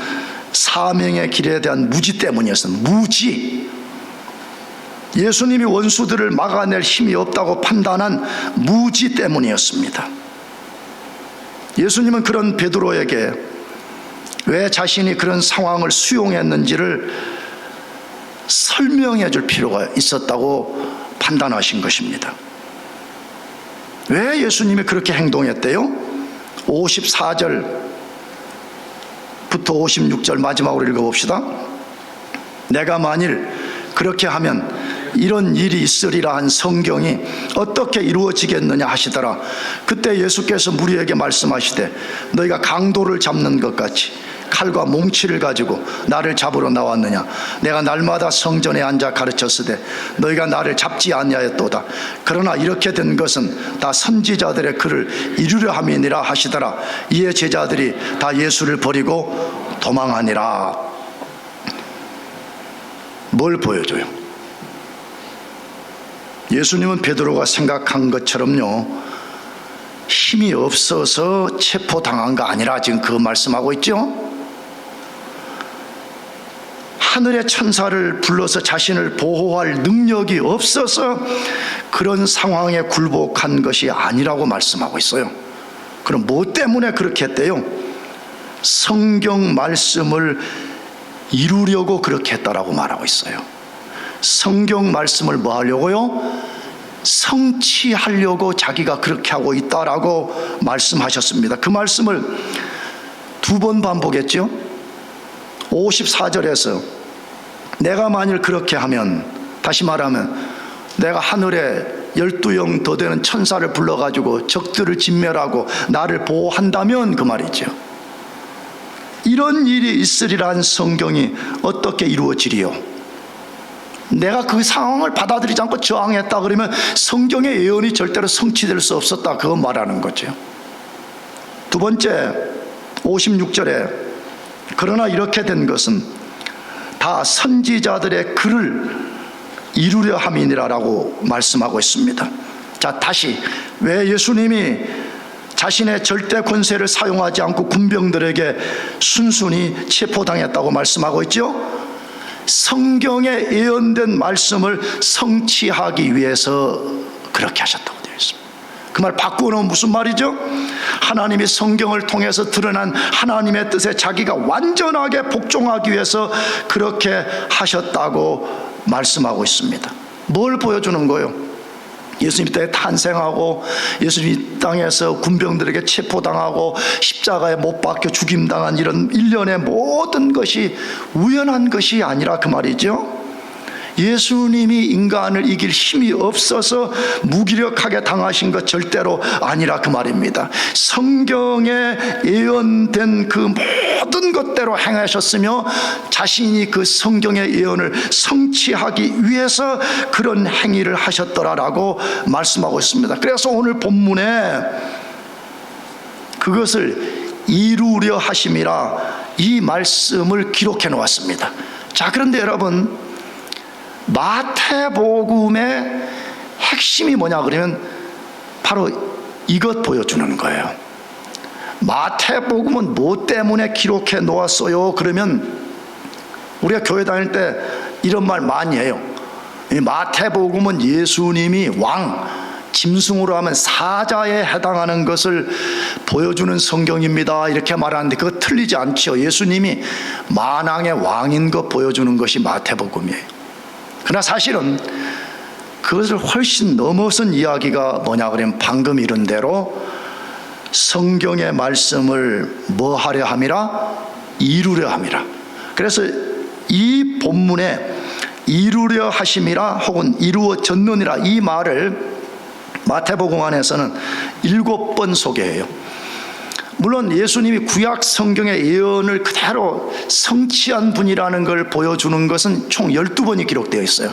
사명의 길에 대한 무지 때문이었어요. 무지. 예수님이 원수들을 막아낼 힘이 없다고 판단한 무지 때문이었습니다. 예수님은 그런 베드로에게 왜 자신이 그런 상황을 수용했는지를 설명해 줄 필요가 있었다고 판단하신 것입니다. 왜 예수님이 그렇게 행동했대요? 54절부터 56절 마지막으로 읽어봅시다. 내가 만일 그렇게 하면 이런 일이 있으리라 한 성경이 어떻게 이루어지겠느냐 하시더라. 그때 예수께서 무리에게 말씀하시되 너희가 강도를 잡는 것 같이 칼과 몽치를 가지고 나를 잡으러 나왔느냐. 내가 날마다 성전에 앉아 가르쳤으되 너희가 나를 잡지 아니하였도다. 그러나 이렇게 된 것은 다 선지자들의 글을 이루려 함이니라 하시더라. 이에 제자들이 다 예수를 버리고 도망하니라. 뭘 보여줘요? 예수님은 베드로가 생각한 것처럼요, 힘이 없어서 체포당한 거 아니라 지금 그 말씀하고 있죠. 하늘의 천사를 불러서 자신을 보호할 능력이 없어서 그런 상황에 굴복한 것이 아니라고 말씀하고 있어요. 그럼 뭐 때문에 그렇게 했대요? 성경 말씀을 이루려고 그렇게 했다라고 말하고 있어요. 성경 말씀을 뭐 하려고요? 성취하려고 자기가 그렇게 하고 있다라고 말씀하셨습니다. 그 말씀을 두 번 반복했죠. 54절에서 내가 만일 그렇게 하면, 다시 말하면 내가 하늘에 12영 더 되는 천사를 불러가지고 적들을 진멸하고 나를 보호한다면 그 말이죠. 이런 일이 있으리란 성경이 어떻게 이루어지리요? 내가 그 상황을 받아들이지 않고 저항했다 그러면 성경의 예언이 절대로 성취될 수 없었다, 그거 말하는 거죠. 두 번째 56절에 그러나 이렇게 된 것은 다 선지자들의 글을 이루려 함이니라라고 말씀하고 있습니다. 자, 다시 왜 예수님이 자신의 절대 권세를 사용하지 않고 군병들에게 순순히 체포당했다고 말씀하고 있죠? 성경에 예언된 말씀을 성취하기 위해서 그렇게 하셨다고 되어 있습니다. 그 말 바꾸는 무슨 말이죠? 하나님이 성경을 통해서 드러난 하나님의 뜻에 자기가 완전하게 복종하기 위해서 그렇게 하셨다고 말씀하고 있습니다. 뭘 보여주는 거예요? 예수님 때 탄생하고 예수님 이 땅에서 군병들에게 체포당하고 십자가에 못 박혀 죽임당한 이런 일련의 모든 것이 우연한 것이 아니라 그 말이죠. 예수님이 인간을 이길 힘이 없어서 무기력하게 당하신 것 절대로 아니라 그 말입니다. 성경에 예언된 그 모든 것대로 행하셨으며 자신이 그 성경의 예언을 성취하기 위해서 그런 행위를 하셨더라라고 말씀하고 있습니다. 그래서 오늘 본문에 그것을 이루려 하심이라 이 말씀을 기록해 놓았습니다. 자, 그런데 여러분, 마태복음의 핵심이 뭐냐 그러면 바로 이것 보여주는 거예요. 마태복음은 뭐 때문에 기록해 놓았어요? 그러면 우리가 교회 다닐 때 이런 말 많이 해요. 이 마태복음은 예수님이 왕, 짐승으로 하면 사자에 해당하는 것을 보여주는 성경입니다, 이렇게 말하는데 그거 틀리지 않죠. 예수님이 만왕의 왕인 것 보여주는 것이 마태복음이에요. 그러나 사실은 그것을 훨씬 넘어선 이야기가 뭐냐 그러면 방금 이런 대로 성경의 말씀을 뭐 하려 함이라? 이루려 함이라. 그래서 이 본문에 이루려 하심이라 혹은 이루어졌느니라 이 말을 마태복음 안에서는 7번 소개해요. 물론 예수님이 구약 성경의 예언을 그대로 성취한 분이라는 걸 보여주는 것은 총 12번이 기록되어 있어요.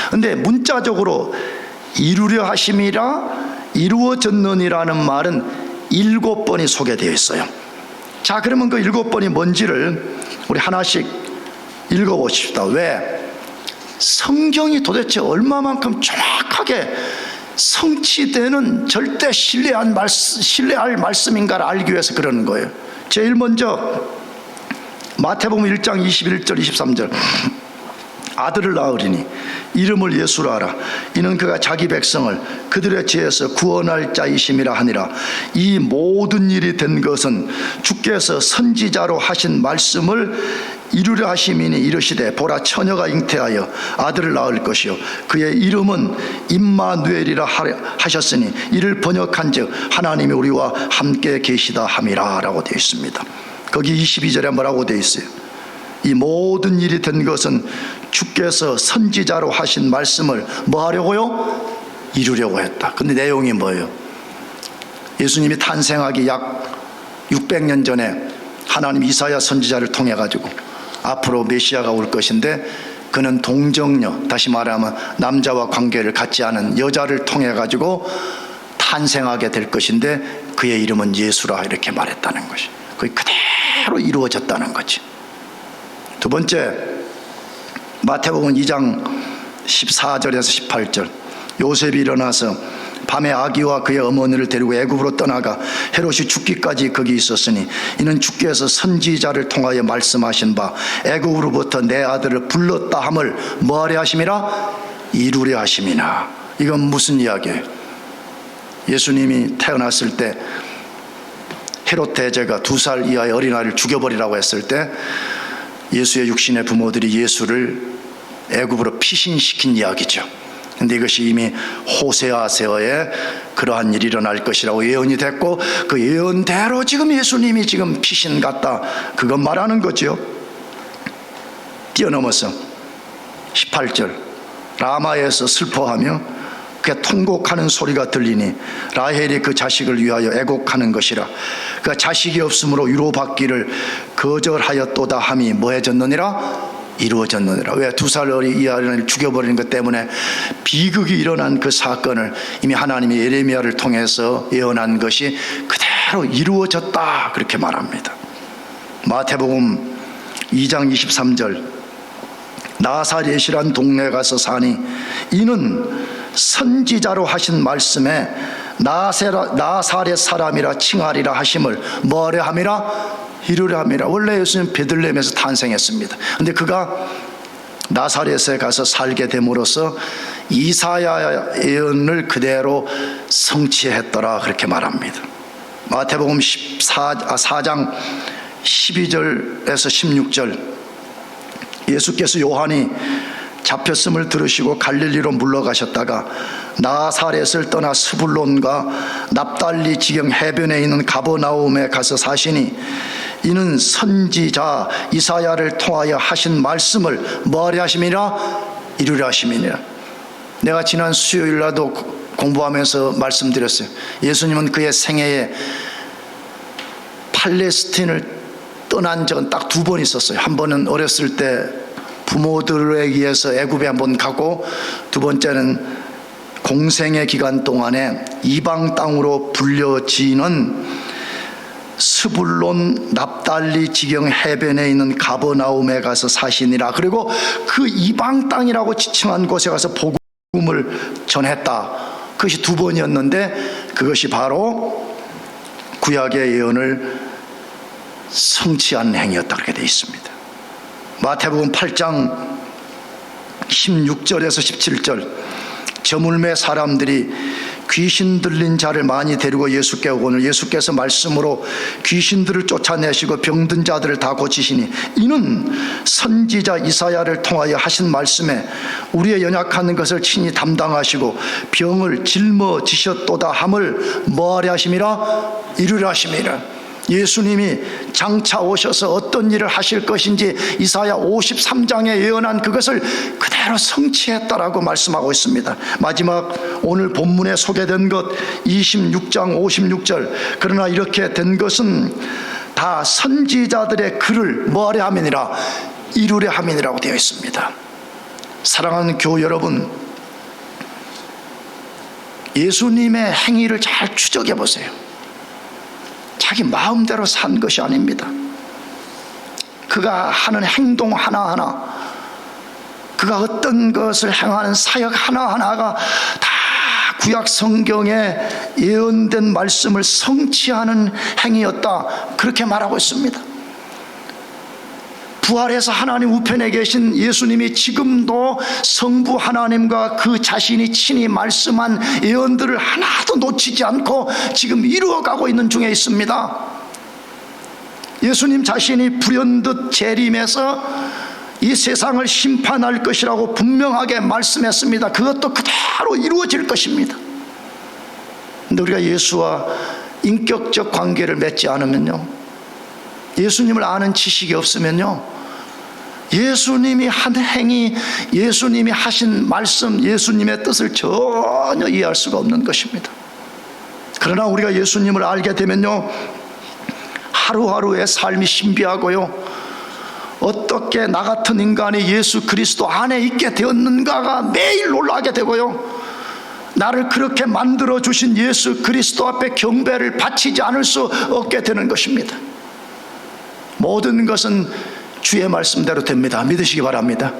그런데 문자적으로 이루려 하심이라 이루어졌느니라는 말은 7번이 소개되어 있어요. 자, 그러면 그 7번이 뭔지를 우리 하나씩 읽어보십시다. 왜? 성경이 도대체 얼마만큼 정확하게 성취되는 절대 신뢰할 말씀인가를 알기 위해서 그러는 거예요. 제일 먼저 마태복음 1장 21절 23절 아들을 낳으리니 이름을 예수라 하라. 이는 그가 자기 백성을 그들의 죄에서 구원할 자이심이라 하니라. 이 모든 일이 된 것은 주께서 선지자로 하신 말씀을 이루려 하심이니 이르시되 보라 처녀가 잉태하여 아들을 낳을 것이요 그의 이름은 임마누엘이라 하셨으니 이를 번역한즉 하나님이 우리와 함께 계시다 함이라 라고 되어 있습니다. 거기 22절에 뭐라고 되어 있어요? 이 모든 일이 된 것은 주께서 선지자로 하신 말씀을 뭐 하려고요? 이루려고 했다. 근데 내용이 뭐예요? 예수님이 탄생하기 약 600년 전에 하나님 이사야 선지자를 통해 가지고 앞으로 메시아가 올 것인데 그는 동정녀, 다시 말하면 남자와 관계를 갖지 않은 여자를 통해 가지고 탄생하게 될 것인데 그의 이름은 예수라 이렇게 말했다는 것이 그게 그대로 이루어졌다는 거지. 두 번째, 마태복음 2장 14절에서 18절. 요셉이 일어나서 밤에 아기와 그의 어머니를 데리고 애굽으로 떠나가 헤롯이 죽기까지 거기 있었으니 이는 주께서 선지자를 통하여 말씀하신 바 애굽으로부터 내 아들을 불렀다 함을 뭐하려 하심이라? 이루려 하심이나. 이건 무슨 이야기예요? 예수님이 태어났을 때 헤롯 대제가 2살 이하의 어린아이를 죽여버리라고 했을 때 예수의 육신의 부모들이 예수를 애굽으로 피신시킨 이야기죠. 근데 이것이 이미 호세아서에 그러한 일이 일어날 것이라고 예언이 됐고 그 예언대로 지금 예수님이 지금 피신 갔다 그것 말하는 거죠. 뛰어넘어서 18절 라마에서 슬퍼하며 그 통곡하는 소리가 들리니 라헬이 그 자식을 위하여 애곡하는 것이라. 그 자식이 없으므로 위로받기를 거절하였도다 함이 뭐해졌느니라? 이루어졌느니라. 왜? 2살 어린 이 아이를 죽여버리는 것 때문에 비극이 일어난 그 사건을 이미 하나님이 예레미야를 통해서 예언한 것이 그대로 이루어졌다 그렇게 말합니다. 마태복음 2장 23절 나사렛이란 동네에 가서 사니 이는 선지자로 하신 말씀에 나사렛 사람이라 칭하리라 하심을 뭐하려 함이라? 이루려 함이라. 원래 예수님 베들레헴에서 탄생했습니다. 그런데 그가 나사렛에 가서 살게 됨으로써 이사야 예언을 그대로 성취했더라 그렇게 말합니다. 마태복음 4장 12절에서 16절 예수께서 요한이 잡혔음을 들으시고 갈릴리로 물러가셨다가 나사렛을 떠나 스불론과 납달리 지경 해변에 있는 가버나움에 가서 사시니 이는 선지자 이사야를 통하여 하신 말씀을 뭐하려 하심이라? 이루려 하심이니라. 내가 지난 수요일날도 공부하면서 말씀드렸어요. 예수님은 그의 생애에 팔레스틴을 떠난 적은 딱 2번 있었어요. 한 번은 어렸을 때 부모들에 의해서 애굽에 한번 가고 두 번째는 공생의 기간 동안에 이방 땅으로 불려지는 스불론 납달리 지경 해변에 있는 가버나움에 가서 사시니라. 그리고 그 이방 땅이라고 지칭한 곳에 가서 복음을 전했다. 그것이 2번이었는데 그것이 바로 구약의 예언을 성취한 행위였다 그렇게 되어 있습니다. 마태복음 8장 16절에서 17절 저물매 사람들이 귀신 들린 자를 많이 데리고 예수께 오거늘 예수께서 말씀으로 귀신들을 쫓아내시고 병든 자들을 다 고치시니 이는 선지자 이사야를 통하여 하신 말씀에 우리의 연약한 것을 친히 담당하시고 병을 짊어지셨도다 함을 뭐하려 하심이라? 이루려 하심이라. 예수님이 장차 오셔서 어떤 일을 하실 것인지 이사야 53장에 예언한 그것을 그대로 성취했다라고 말씀하고 있습니다. 마지막 오늘 본문에 소개된 것 26장 56절 그러나 이렇게 된 것은 다 선지자들의 글을 뭐하려 함이니라? 이루려 함이니라고 되어 있습니다. 사랑하는 교우 여러분, 예수님의 행위를 잘 추적해 보세요. 자기 마음대로 산 것이 아닙니다. 그가 하는 행동 하나하나, 그가 어떤 것을 행하는 사역 하나하나가 다 구약 성경에 예언된 말씀을 성취하는 행위였다 그렇게 말하고 있습니다. 부활해서 하나님 우편에 계신 예수님이 지금도 성부 하나님과 그 자신이 친히 말씀한 예언들을 하나도 놓치지 않고 지금 이루어가고 있는 중에 있습니다. 예수님 자신이 불현듯 재림해서 이 세상을 심판할 것이라고 분명하게 말씀했습니다. 그것도 그대로 이루어질 것입니다. 그런데 우리가 예수와 인격적 관계를 맺지 않으면요, 예수님을 아는 지식이 없으면요, 예수님이 한 행위, 예수님이 하신 말씀, 예수님의 뜻을 전혀 이해할 수가 없는 것입니다. 그러나 우리가 예수님을 알게 되면요, 하루하루의 삶이 신비하고요, 어떻게 나 같은 인간이 예수 그리스도 안에 있게 되었는가가 매일 놀라게 되고요, 나를 그렇게 만들어 주신 예수 그리스도 앞에 경배를 바치지 않을 수 없게 되는 것입니다. 모든 것은 주의 말씀대로 됩니다. 믿으시기 바랍니다.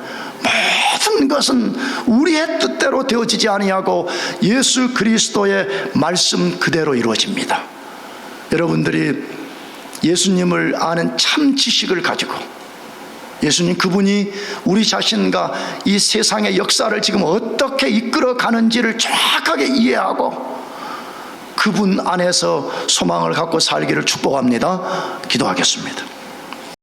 모든 것은 우리의 뜻대로 되어지지 아니하고 예수 그리스도의 말씀 그대로 이루어집니다. 여러분들이 예수님을 아는 참 지식을 가지고, 예수님 그분이 우리 자신과 이 세상의 역사를 지금 어떻게 이끌어 가는지를 정확하게 이해하고 그분 안에서 소망을 갖고 살기를 축복합니다. 기도하겠습니다.